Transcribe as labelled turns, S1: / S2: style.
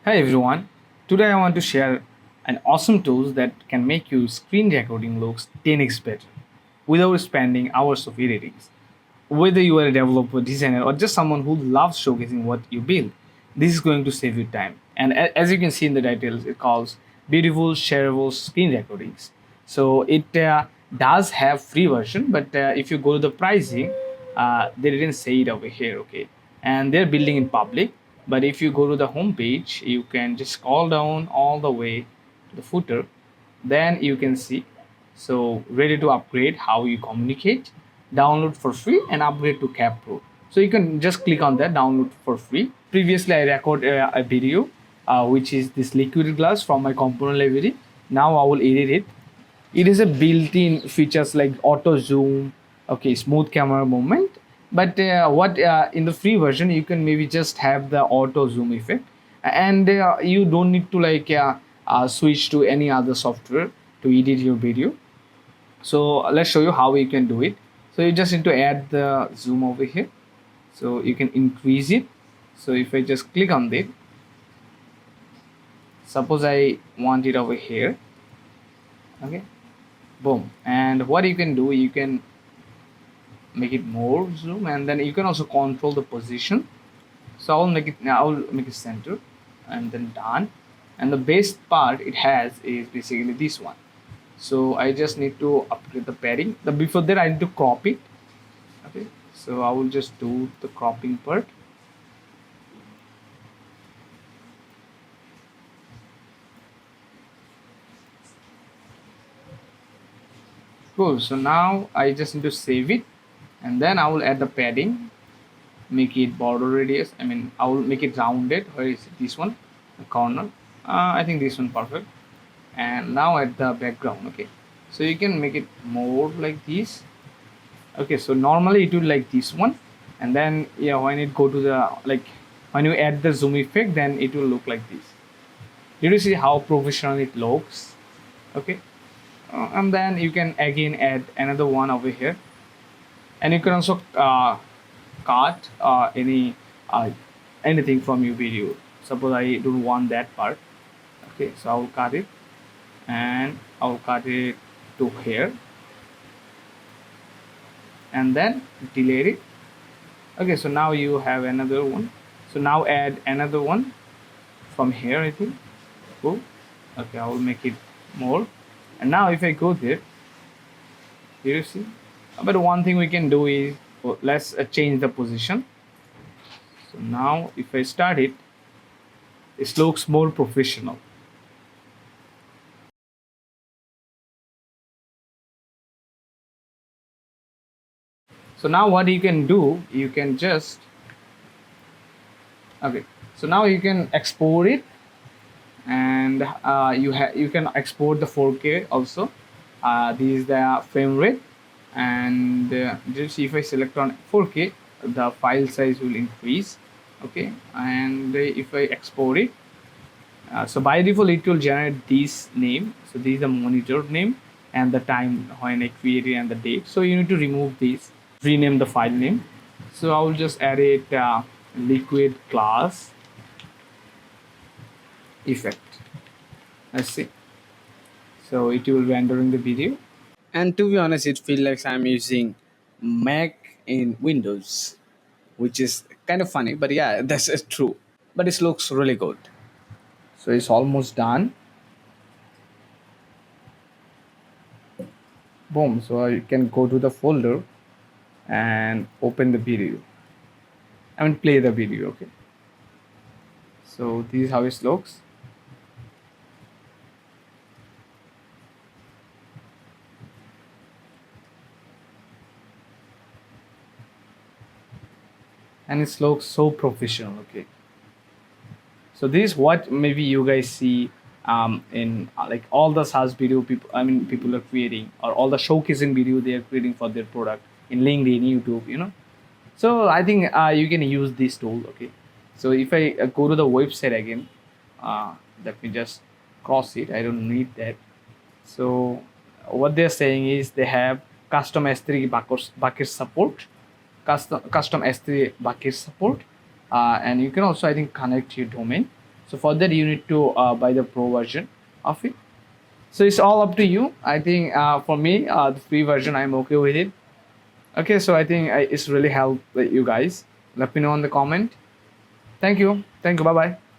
S1: Hi everyone. Today I want to share an awesome tool that can make your screen recording looks 10x better without spending hours of editing. Whether you are a developer, designer, or just someone who loves showcasing what you build, this is going to save you time. And as you can see in the titles, it calls beautiful shareable screen recordings. So it does have free version, but if you go to the pricing, they didn't say it over here, okay? And they're building in public. But if you go to the home page, you can just scroll down all the way to the footer. Then you can see, so ready to upgrade, how you communicate, download for free and upgrade to Cap.pro. So you can just click on that, download for free. Previously I record a video which is this liquid glass from my component library. Now I will edit it. It is a built-in features like auto zoom, okay, smooth camera movement. But what in the free version you can maybe just have the auto zoom effect, and you don't need to switch to any other software to edit your video. So let's show you how you can do it. So you just need to add the zoom over here, so you can increase it. So if I just click on it, suppose I want it over here, okay, boom. And what you can do, you can make it more zoom, and then you can also control the position. So I'll make it now, I'll make it center, and then done. And the best part it has is basically this one. So I just need to upgrade the padding. The before that I need to crop it, okay. So I will just do the cropping part. Cool. So now I just need to save it, and then I will add the padding, make it border radius. I mean, I will make it rounded. Where is it? This one, the corner. I think this one perfect. And now at the background, okay. So you can make it more like this. Okay, so normally it would like this one, and then yeah, when it go to the like when you add the zoom effect, then it will look like this. Did you see how professional it looks? Okay, and then you can again add another one over here, and you can also cut anything from your video. Suppose I don't want that part, okay, so I'll cut it, and I'll cut it to here, and then delete it. Okay, so now you have another one. So now add another one from here, I think. Cool. Okay, I will make it more. And now if I go there, here you see. But one thing we can do is, let's change the position. So now if I start it, it looks more professional. So now what you can do, you can just, okay, so now you can export it, and you can export the 4K also. This is the frame rate, and just if I select on 4K, the file size will increase, okay. And if I export it, so by default it will generate this name. So this is the monitor name and the time when I created and the date. So you need to remove this, rename the file name. So I will just add it liquid class effect. Let's see. So it will render in the video. And to be honest, it feels like I'm using Mac in Windows, which is kind of funny, but yeah, that's true. But it looks really good. So it's almost done. Boom. So you can go to the folder and open the video. I mean, play the video. Okay. So this is how it looks. And it looks so professional. Okay. So this is what maybe you guys see in like all the SaaS video people, I mean, people are creating, or all the showcasing video they are creating for their product in LinkedIn, YouTube, you know. So I think you can use this tool, okay. So if I go to the website again, let me just cross it, I don't need that. So what they're saying is they have custom S3 bucket support, custom S3 bucket support, and you can also I think connect your domain. So for that, you need to buy the pro version of it. So it's all up to you. I think for me, the free version, I'm okay with it. Okay, so I think it's really helped you guys. Let me know in the comment. Thank you. Thank you. Bye bye.